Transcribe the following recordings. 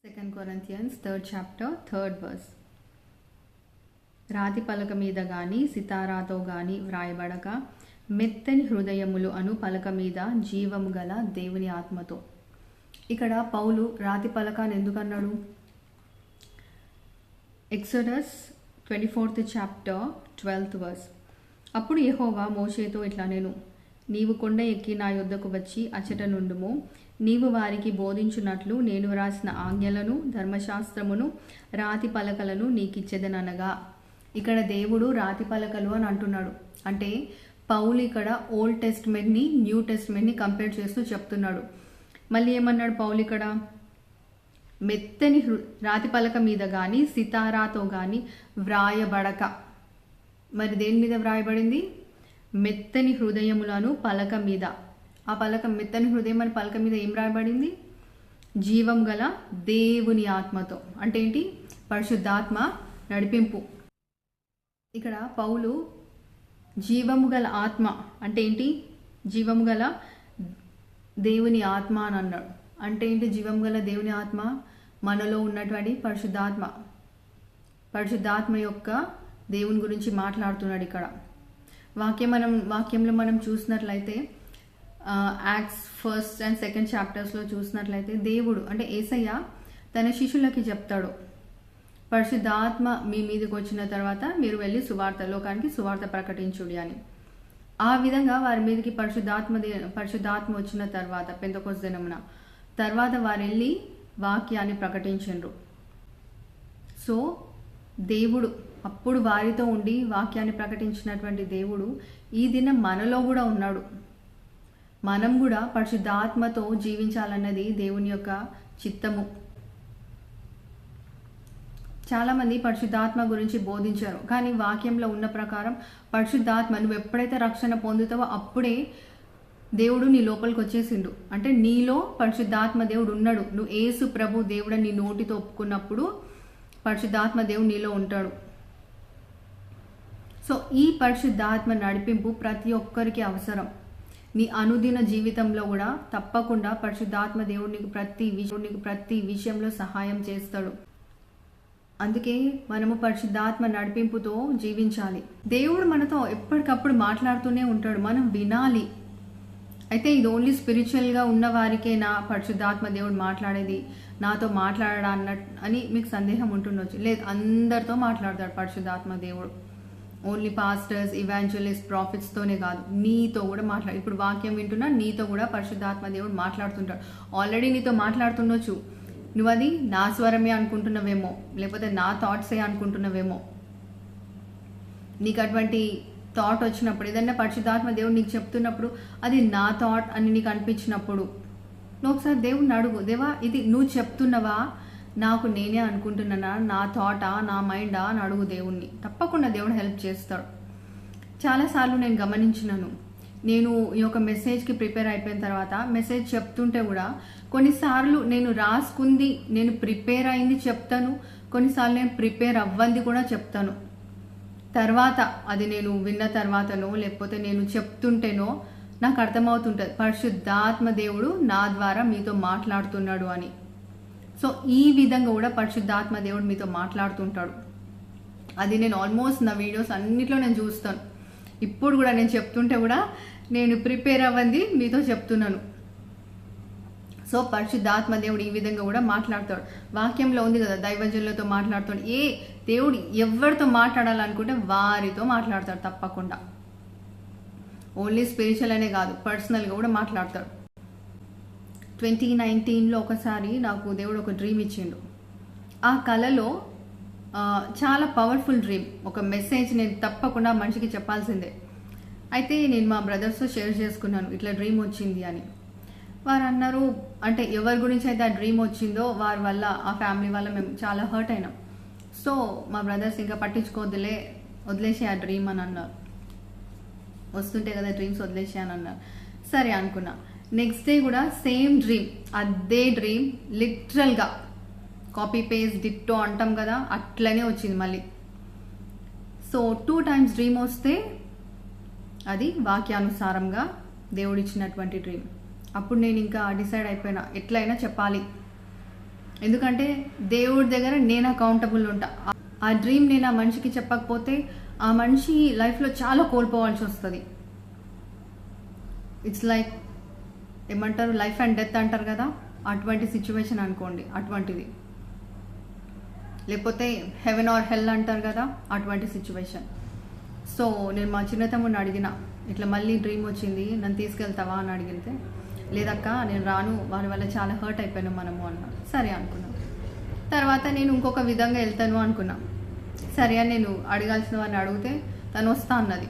2 Corinthians 3rd chapter 3rd verse. రాతి పలక మీద గాని సితారాతో గాని వ్రాయబడక మెత్తని హృదయములు అను పలక మీద జీవము గల దేవుని ఆత్మతో. ఇక్కడ పౌలు రాతి పలక అని ఎందుకు అన్నాడు? Exodus 24th chapter 12th verse. అప్పుడు యెహోవా మోషేతో ఇట్లా నేను నీవు కొండ ఎక్కి నా యొద్దకు వచ్చి అచట నుండుము, నీవు వారికి బోధించున్నట్లు నేను వ్రాసిన ఆజ్ఞలను ధర్మశాస్త్రమును రాతి పలకలను నీకిచ్చేదనగా. ఇక్కడ దేవుడు రాతి పలకలు అని అంటున్నాడు. అంటే పౌలు ఇక్కడ ఓల్డ్ టెస్ట్మెంట్ని న్యూ టెస్ట్మెంట్ని కంపేర్ చేస్తూ చెప్తున్నాడు. మళ్ళీ ఏమన్నాడు పౌలు ఇక్కడ? మెత్తని రాతి పలక మీద కానీ సితారాతో కానీ వ్రాయబడక. మరి దేని మీద వ్రాయబడింది? మెత్తని హృదయములను పలక మీద. ఆ పలక మెత్తని హృదయం అని పలక మీద ఏం రాయబడింది? జీవం గల దేవుని ఆత్మతో. అంటే ఏంటి? పరిశుద్ధాత్మ నడిపింపు. ఇక్కడ పౌలు జీవము గల ఆత్మ అంటే ఏంటి? జీవము గల దేవుని ఆత్మ అని అన్నాడు. అంటే ఏంటి జీవం గల దేవుని ఆత్మ? మనలో ఉన్నటువంటి పరిశుద్ధాత్మ. పరిశుద్ధాత్మ యొక్క దేవుని గురించి మాట్లాడుతున్నాడు ఇక్కడ. వాక్యంలో మనం చూసినట్లయితే యాక్ట్స్ 1st and 2nd చాప్టర్స్లో చూసినట్లయితే దేవుడు అంటే యేసయ్య తన శిష్యులకి చెప్తాడు, పరిశుద్ధాత్మ మీ మీదకి వచ్చిన తర్వాత మీరు వెళ్ళి లోకానికి సువార్త ప్రకటించుడి అని. ఆ విధంగా వారి మీదకి పరిశుద్ధాత్మ వచ్చిన తర్వాత పెంతెకోస్తు దినమున తర్వాత వారు వెళ్ళి వాక్యాన్ని ప్రకటించిండ్రు. సో దేవుడు అప్పుడు వారితో ఉండి వాక్యాన్ని ప్రకటించినటువంటి దేవుడు ఈ దినం మనలో కూడా ఉన్నాడు. మనం కూడా పరిశుద్ధాత్మతో జీవించాలన్నది దేవుని యొక్క చిత్తము. చాలామంది పరిశుద్ధాత్మ గురించి బోధించారు, కానీ వాక్యంలో ఉన్న ప్రకారం పరిశుద్ధాత్మ నువ్వు ఎప్పుడైతే రక్షణ పొందుతావో అప్పుడే దేవుడు నీ లోపలికి వచ్చేసిండు. అంటే నీలో పరిశుద్ధాత్మ దేవుడు ఉన్నాడు. నువ్వు యేసు ప్రభు దేవుడు నీ నోటితో ఒప్పుకున్నప్పుడు పరిశుద్ధాత్మ దేవుడు నీలో ఉంటాడు. సో ఈ పరిశుద్ధాత్మ నడిపింపు ప్రతి ఒక్కరికి అవసరం. నీ అనుదిన జీవితంలో కూడా తప్పకుండా పరిశుద్ధాత్మ దేవుడు నీకు ప్రతి విషయంలో సహాయం చేస్తాడు. అందుకే మనము పరిశుద్ధాత్మ నడిపింపుతో జీవించాలి. దేవుడు మనతో ఎప్పటికప్పుడు మాట్లాడుతూనే ఉంటాడు, మనం వినాలి. అయితే ఇది ఓన్లీ స్పిరిచువల్గా ఉన్న వారికే నా పరిశుద్ధాత్మ దేవుడు మాట్లాడేది, నాతో మాట్లాడడా అని మీకు సందేహం ఉంటుండొచ్చు. లేదు, అందరితో మాట్లాడతాడు పరిశుద్ధాత్మ దేవుడు. ఓన్లీ పాస్టర్స్, ఇవాంజలిస్ట్, ప్రాఫిట్స్తోనే కాదు, నీతో కూడా ఇప్పుడు వాక్యం వింటున్నా నీతో కూడా పరిశుద్ధాత్మ దేవుడు మాట్లాడుతుంటాడు. ఆల్రెడీ నీతో మాట్లాడుతుండొచ్చు. నువ్వు అది నా స్వరమే అనుకుంటున్నావేమో, లేకపోతే నా థాట్సే అనుకుంటున్నావేమో. నీకు అటువంటి థాట్ వచ్చినప్పుడు, ఏదన్నా పరిశుద్ధాత్మ దేవుడు నీకు చెప్తున్నప్పుడు అది నా థాట్ అని నీకు అనిపించినప్పుడు నువ్వు ఒకసారి దేవుడిని అడుగు, దేవా ఇది నువ్వు చెప్తున్నవా, నాకు నేనే అనుకుంటున్నానా, నా థాటా, నా మైండా అని అడుగు దేవుణ్ణి. తప్పకుండా దేవుడు హెల్ప్ చేస్తాడు. చాలాసార్లు నేను గమనించినాను, నేను ఈ యొక్క మెసేజ్కి ప్రిపేర్ అయిపోయిన తర్వాత మెసేజ్ చెప్తుంటే కూడా కొన్నిసార్లు నేను రాసుకుంది, నేను ప్రిపేర్ అయింది చెప్తాను, కొన్నిసార్లు నేను ప్రిపేర్ అవ్వంది కూడా చెప్తాను. తర్వాత అది నేను విన్న తర్వాతనో లేకపోతే నేను చెప్తుంటేనో నాకు అర్థమవుతుంటుంది పరిశుద్ధాత్మ దేవుడు నా ద్వారా మీతో మాట్లాడుతున్నాడు అని. సో ఈ విధంగా కూడా పరిశుద్ధాత్మ దేవుడు మీతో మాట్లాడుతుంటాడు. అది నేను ఆల్మోస్ట్ నా వీడియోస్ అన్నిట్లో నేను చూస్తాను. ఇప్పుడు కూడా నేను చెప్తుంటే కూడా నేను ప్రిపేర్ అవ్వంది మీతో చెప్తున్నాను. సో పరిశుద్ధాత్మ దేవుడు ఈ విధంగా కూడా మాట్లాడతాడు. వాక్యంలో ఉంది కదా, దైవజనులతో మాట్లాడుతాడు. దేవుడు ఎవరితో మాట్లాడాలనుకుంటే వారితో మాట్లాడతాడు తప్పకుండా. ఓన్లీ స్పిరిచువల్ అనే కాదు, పర్సనల్గా కూడా మాట్లాడతాడు. 2019లో ఒకసారి నాకు దేవుడు ఒక డ్రీమ్ ఇచ్చిండు. ఆ కళలో చాలా పవర్ఫుల్ డ్రీమ్, ఒక మెసేజ్ నేను తప్పకుండా మనిషికి చెప్పాల్సిందే. అయితే నేను మా బ్రదర్స్తో షేర్ చేసుకున్నాను, ఇట్లా డ్రీమ్ వచ్చింది అని. వారు అన్నారు, అంటే ఎవరి గురించి అయితే ఆ డ్రీమ్ వచ్చిందో వారి వల్ల, ఆ ఫ్యామిలీ వల్ల మేము చాలా హర్ట్ అయినాం. సో మా బ్రదర్స్ ఇంకా వదిలేసే ఆ డ్రీమ్ అని అన్నారు. వస్తుంటే కదా డ్రీమ్స్ వదిలేసే అని అన్నారు. సరే అనుకున్నా. నెక్స్ట్ డే కూడా సేమ్ డ్రీమ్, అదే డ్రీమ్ లిటరల్గా కాపీ పేస్ట్ డిట్టో అంటాం కదా, అట్లనే వచ్చింది మళ్ళీ. సో 2 times డ్రీమ్ వస్తే అది వాక్యానుసారంగా దేవుడిచ్చినటువంటి డ్రీమ్. అప్పుడు నేను ఇంకా డిసైడ్ అయిపోయినా, ఎట్లయినా చెప్పాలి. ఎందుకంటే దేవుడి దగ్గర నేను అకౌంటబుల్ ఉంటా. ఆ డ్రీమ్ నేను ఆ మనిషికి చెప్పకపోతే ఆ మనిషి లైఫ్లో చాలా కోల్పోవాల్సి వస్తుంది. ఇట్స్ లైక్ ఏమంటారు, లైఫ్ అండ్ డెత్ అంటారు కదా, అటువంటి సిచ్యువేషన్ అనుకోండి, అటువంటిది. లేకపోతే హెవెన్ ఆర్ హెల్ అంటారు కదా, అటువంటి సిచ్యువేషన్. సో నేను మా చిన్న తమ్ముడిని అడిగిన, ఇట్లా మళ్ళీ డ్రీమ్ వచ్చింది, నన్ను తీసుకెళ్తావా అని అడిగితే, లేదక్క నేను రాను, వారి వల్ల చాలా హర్ట్ అయిపోయాను మనము అన్నా. సరే అనుకున్నాం. తర్వాత నేను ఇంకొక విధంగా వెళ్తాను అనుకున్నా. సరే అని నేను అడగాల్సిన వారిని అడిగితే తను వస్తా అన్నది.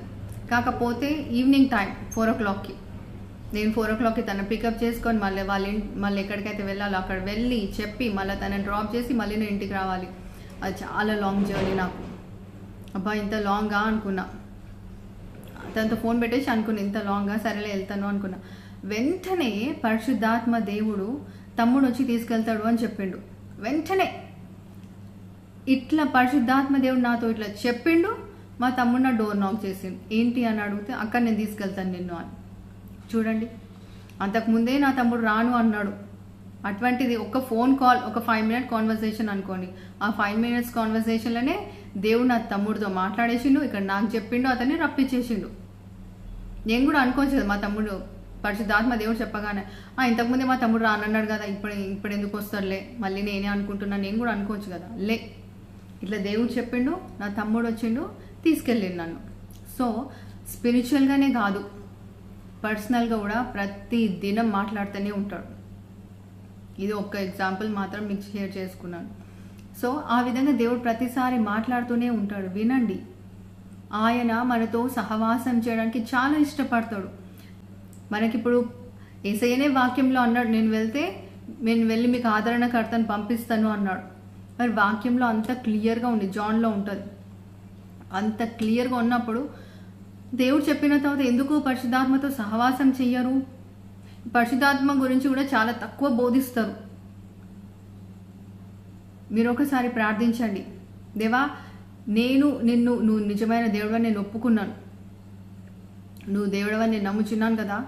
కాకపోతే ఈవినింగ్ టైం 4 o'clockకి, నేను 4 o'clockకి తను పికప్ చేసుకొని మళ్ళీ ఎక్కడికైతే వెళ్ళాలో అక్కడ వెళ్ళి చెప్పి మళ్ళీ తనని డ్రాప్ చేసి మళ్ళీ నేను ఇంటికి రావాలి. అది చాలా లాంగ్ జర్నీ నాకు. అబ్బా ఇంత లాంగా అనుకున్నా. తనతో ఫోన్ పెట్టేసి అనుకున్నా ఇంత లాంగా, సరేలే వెళ్తాను అనుకున్నా. వెంటనే పరిశుద్ధాత్మ దేవుడు తమ్ముడు వచ్చి తీసుకెళ్తాడు అని చెప్పిండు. వెంటనే ఇట్లా పరిశుద్ధాత్మ దేవుడు నాతో ఇట్లా చెప్పిండు. మా తమ్ముడు నా డోర్ నాక్ చేసిండు. ఏంటి అని అడిగితే, అక్కడ నేను తీసుకెళ్తాను నిన్ను అని. చూడండి, అంతకుముందే నా తమ్ముడు రాను అన్నాడు. అటువంటిది ఒక ఫోన్ కాల్, ఒక 5 minute కాన్వర్సేషన్ అనుకోండి. ఆ 5 minutes కాన్వర్సేషన్లోనే దేవుడు నా తమ్ముడితో మాట్లాడేసిండు, ఇక్కడ నాకు చెప్పిండు, అతన్ని రప్పించేసిండు. నేను కూడా అనుకోవచ్చు కదా, మా తమ్ముడు పరిశుద్ధాత్మ దేవుడు చెప్పగానే ఇంతకుముందే మా తమ్ముడు రానన్నాడు కదా, ఇప్పుడు ఎందుకు వస్తాడులే, మళ్ళీ నేనే అనుకుంటున్నా, నేను కూడా అనుకోవచ్చు కదా. ఇట్లా దేవుడు చెప్పిండు, నా తమ్ముడు వచ్చిండు, తీసుకెళ్ళిండు నన్ను. సో స్పిరిచువల్గానే కాదు, పర్సనల్గా కూడా ప్రతి దినం మాట్లాడుతూనే ఉంటాడు. ఇది ఒక్క ఎగ్జాంపుల్ మాత్రం మీకు షేర్ చేసుకున్నాను. సో ఆ విధంగా దేవుడు ప్రతిసారి మాట్లాడుతూనే ఉంటాడు. వినండి, ఆయన మనతో సహవాసం చేయడానికి చాలా ఇష్టపడతాడు. మనకిప్పుడు యేసయ్యనే వాక్యంలో అన్నాడు, నేను వెళ్ళి మీకు ఆదరణకర్తను పంపిస్తాను అన్నాడు. మరి వాక్యంలో అంత క్లియర్గా ఉంది, జాన్లో ఉంటుంది. అంత క్లియర్గా ఉన్నప్పుడు దేవుడు చెప్పిన తర్వాత ఎందుకు పరిశుద్ధాత్మతో సహవాసం చెయ్యరు? పరిశుద్ధాత్మ గురించి కూడా చాలా తక్కువ బోధిస్తారు. మీరు ఒకసారి ప్రార్థించండి, దేవా నువ్వు నిజమైన దేవుడని నేను ఒప్పుకున్నాను, నువ్వు దేవుడవని నేను నమ్ముచున్నాను కదా,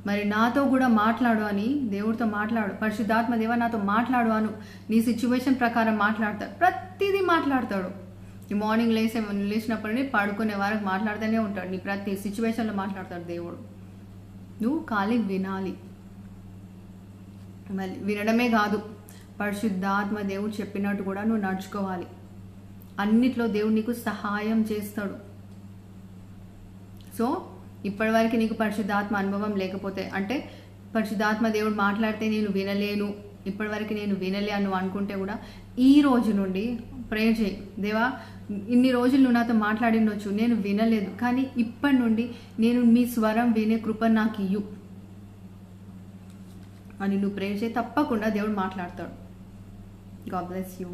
మరి నాతో కూడా మాట్లాడు అని దేవుడితో మాట్లాడు. పరిశుద్ధాత్మ దేవా నాతో మాట్లాడు అను. నీ సిచ్యువేషన్ ప్రకారం మాట్లాడతాడు, ప్రతిదీ మాట్లాడతాడు. ఈ మార్నింగ్ లేచినప్పటి నుండి పడుకునే వరకు మాట్లాడుతూనే ఉంటాడు. నీ ప్రతి సిచ్యువేషన్లో మాట్లాడతాడు దేవుడు. నువ్వు ఖాళీ వినాలి. మళ్ళీ వినడమే కాదు, పరిశుద్ధాత్మ దేవుడు చెప్పినట్టు కూడా నువ్వు నడుచుకోవాలి. అన్నిట్లో దేవుడు నీకు సహాయం చేస్తాడు. సో ఇప్పటివరకు నీకు పరిశుద్ధాత్మ అనుభవం లేకపోతే, అంటే పరిశుద్ధాత్మ దేవుడు మాట్లాడితే నేను వినలేను, ఇప్పటివరకు నేను వినలే అని నువ్వు అనుకుంటే కూడా ఈ రోజు నుండి ప్రేయర్ చేయి. దేవా ఇన్ని రోజులు నువ్వు నాతో మాట్లాడినొచ్చు, నేను వినలేదు, కానీ ఇప్పటి నుండి నేను మీ స్వరం వినే కృప నాకు ఇయ్యు అని నువ్వు ప్రేయర్ చేయి. తప్పకుండా దేవుడు మాట్లాడతాడు. God bless you.